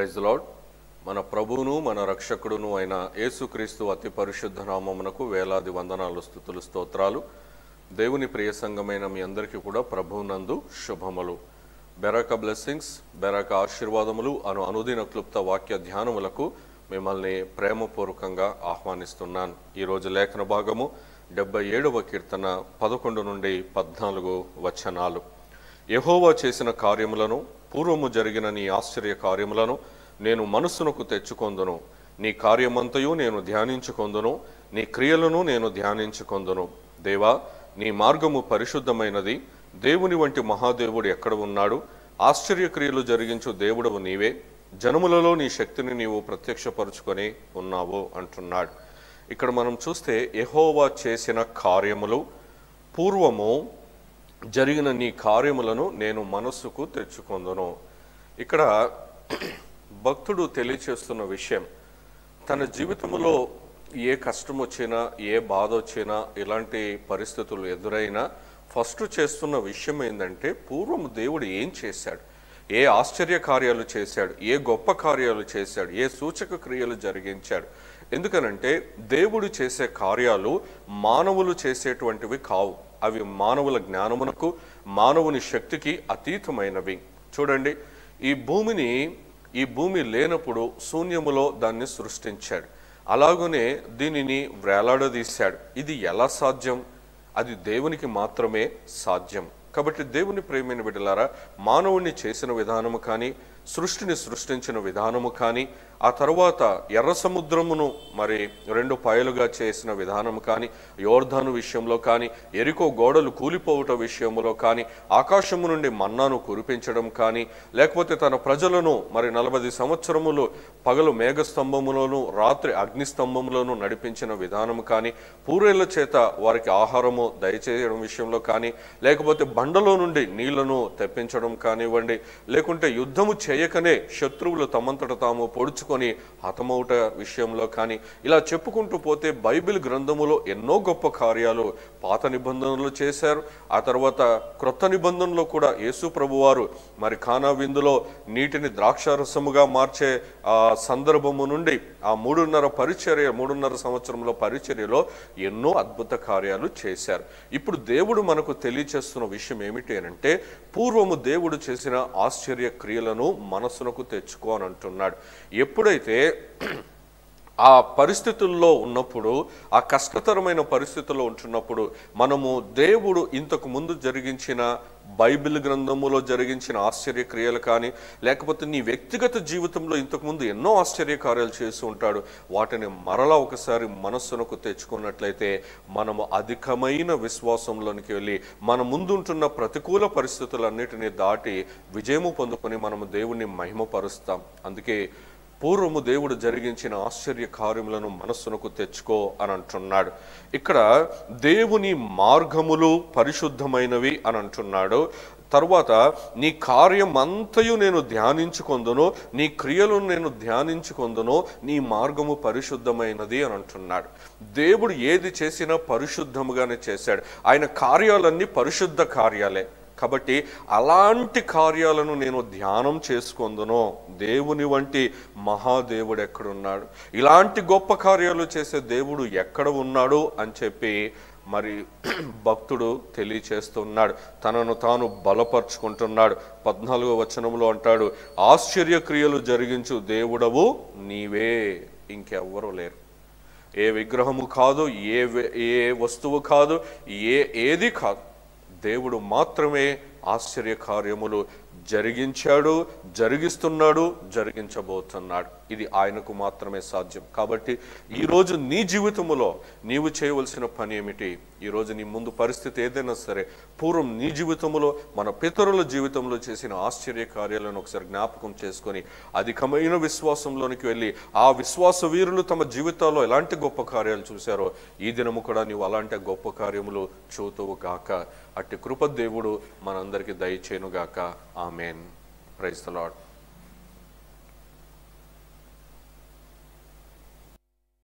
Praise the lord. మన ప్రభువును మన రక్షకుడును అయిన యేసుక్రీస్తు అతి పరిశుద్ధ నామమునకు వేలాది వందనాలు, స్తుతులు, స్తోత్రాలు. దేవుని ప్రియ సంఘమైన మీ అందరికీ కూడా ప్రభువునందు శుభములు. బెరక బ్లెస్సింగ్స్, బెరక ఆశీర్వాదములు అనుదిన క్లుప్త వాక్య ధ్యానములకు మిమ్మల్ని ప్రేమపూర్వకంగా ఆహ్వానిస్తున్నాను. ఈరోజు లేఖన భాగము 77వ కీర్తన 11 నుండి 14 వచనాలు. యెహోవా చేసిన కార్యములను, పూర్వము జరిగిన నీ ఆశ్చర్య కార్యములను నేను మనస్సునకు తెచ్చుకొందును. నీ కార్యమంతయు నేను ధ్యానించుకొందును, నీ క్రియలను నేను ధ్యానించుకొందును. దేవా, నీ మార్గము పరిశుద్ధమైనది. దేవుని వంటి మహాదేవుడు ఎక్కడ ఉన్నాడు? ఆశ్చర్య క్రియలు జరిగించు దేవుడవు నీవే. జనములలో నీ శక్తిని నీవు ప్రత్యక్షపరుచుకొని ఉన్నావు అంటున్నాడు. ఇక్కడ మనం చూస్తే యెహోవా చేసిన కార్యములు, పూర్వము జరిగిన నీ కార్యములను నేను మనస్సుకు తెచ్చుకొందును. ఇక్కడ భక్తుడు తెలియచేస్తున్న విషయం, తన జీవితంలో ఏ కష్టం వచ్చినా, ఏ బాధ వచ్చినా, ఇలాంటి పరిస్థితులు ఎదురైనా ఫస్ట్ చేస్తున్న విషయం ఏంటంటే, పూర్వం దేవుడు ఏం చేశాడు, ఏ ఆశ్చర్య కార్యాలు చేశాడు, ఏ గొప్ప కార్యాలు చేశాడు, ఏ సూచక క్రియలు జరిగించాడు. ఎందుకనంటే దేవుడు చేసే కార్యాలు మానవులు చేసేటువంటివి కావు. అవి మానవుల జ్ఞానమునకు, మానవుని శక్తికి అతీతమైనవి. చూడండి, ఈ భూమి లేనప్పుడు శూన్యములో దాన్ని సృష్టించాడు. అలాగనే దీనిని వేలాడదీశాడు. ఇది ఎలా సాధ్యం? అది దేవునికి మాత్రమే సాధ్యం. కాబట్టి దేవుని ప్రేమైన బిడ్డలారా, మానవుణ్ణి చేసిన విధానము కానీ, సృష్టిని సృష్టించిన విధానము కానీ, ఆ తర్వాత ఎర్ర సముద్రమును మరి 2 పాయలుగా చేసిన విధానం కానీ, యోర్దాను విషయంలో కానీ, ఎరికో గోడలు కూలిపోవట విషయంలో కానీ, ఆకాశము నుండి మన్నాను కురిపించడం కానీ, లేకపోతే తన ప్రజలను మరి 40 సంవత్సరములు పగలు మేఘస్తంభములోను, రాత్రి అగ్నిస్తంభములోను నడిపించిన విధానం కానీ, పూరేళ్ల చేత వారికి ఆహారము దయచేయడం విషయంలో కానీ, లేకపోతే బండలో నుండి నీళ్లను తెప్పించడం కానివ్వండి, లేకుంటే యుద్ధము చేయకనే శత్రువులు తమంతట తాము పొడుచుకొని హతమౌట విషయంలో కానీ, ఇలా చెప్పుకుంటూ పోతే బైబిల్ గ్రంథములో ఎన్నో గొప్ప కార్యాలు పాత నిబంధనలు చేశారు. ఆ తర్వాత క్రొత్త నిబంధనలో కూడా యేసు ప్రభువారు మరి కానా విందులో నీటిని ద్రాక్షారసముగా మార్చే ఆ సందర్భము నుండి ఆ 3.5 సంవత్సరంలో పరిచర్యలో ఎన్నో అద్భుత కార్యాలు చేశారు. ఇప్పుడు దేవుడు మనకు తెలియచేస్తున్న విషయం ఏమిటి అంటే, పూర్వము దేవుడు చేసిన ఆశ్చర్య క్రియలను మనస్సునకు తెచ్చుకో అని అంటున్నాడు. ఎప్పుడైతే ఆ పరిస్థితుల్లో ఉన్నప్పుడు, ఆ కష్టతరమైన పరిస్థితుల్లో ఉంటున్నప్పుడు, మనము దేవుడు ఇంతకు ముందు జరిగించిన బైబిల్ గ్రంథములో జరిగించిన ఆశ్చర్య క్రియలు కానీ, లేకపోతే నీ వ్యక్తిగత జీవితంలో ఇంతకుముందు ఎన్నో ఆశ్చర్య కార్యాలు చేసి ఉంటాడు, వాటిని మరలా ఒకసారి మనస్సునకు తెచ్చుకున్నట్లయితే మనము అధికమైన విశ్వాసంలోనికి వెళ్ళి మన ముందుంటున్న ప్రతికూల పరిస్థితులన్నిటినీ దాటి విజయము పొందుకొని మనము దేవుణ్ణి మహిమపరుస్తాం. అందుకే పూర్వము దేవుడు జరిగించిన ఆశ్చర్య కార్యములను మనస్సునకు తెచ్చుకో అని అంటున్నాడు. ఇక్కడ దేవుని మార్గములు పరిశుద్ధమైనవి అని అంటున్నాడు. తరువాత నీ కార్యమంతయు నేను ధ్యానించుకొందును, నీ క్రియలను నేను ధ్యానించుకొందును, నీ మార్గము పరిశుద్ధమైనది అని అంటున్నాడు. దేవుడు ఏది చేసినా పరిశుద్ధముగానే చేశాడు. ఆయన కార్యాలన్నీ పరిశుద్ధ కార్యాలే. కాబట్టి అలాంటి కార్యాలను నేను ధ్యానం చేసుకొందును. దేవుని వంటి మహాదేవుడు ఎక్కడున్నాడు, ఇలాంటి గొప్ప కార్యాలు చేసే దేవుడు ఎక్కడ ఉన్నాడు అని చెప్పి మరి భక్తుడు తెలియచేస్తున్నాడు. తనను తాను బలపరుచుకుంటున్నాడు. 14వ వచనంలో అంటాడు, ఆశ్చర్య క్రియలు జరిగించు దేవుడవు నీవే, ఇంకెవ్వరూ లేరు. ఏ విగ్రహము కాదు, ఏ వస్తువు కాదు, ఏది కాదు, దేవుడు మాత్రమే ఆశ్చర్య కార్యములు జరిగించాడు, జరిగిస్తున్నాడు, జరిగించబోతున్నాడు. ఇది ఆయనకు మాత్రమే సాధ్యం. కాబట్టి ఈరోజు నీ జీవితంలో నీవు చేయవలసిన పని ఏమిటి? ఈరోజు నీ ముందు పరిస్థితి ఏదైనా సరే, పూర్వం నీ జీవితంలో, మన పితరుల జీవితంలో చేసిన ఆశ్చర్య కార్యాలను ఒకసారి జ్ఞాపకం చేసుకొని అధికమైన విశ్వాసంలోనికి వెళ్ళి, ఆ విశ్వాస వీరులు తమ జీవితాల్లో ఎలాంటి గొప్ప కార్యాలు చూశారో ఈ దినము కూడా నీవు అలాంటి గొప్ప కార్యములు చూతువు గాక. అట్టి కృప దేవుడు మనందరికీ దయచేయును గాక. ఆమేన్. Praise the lord.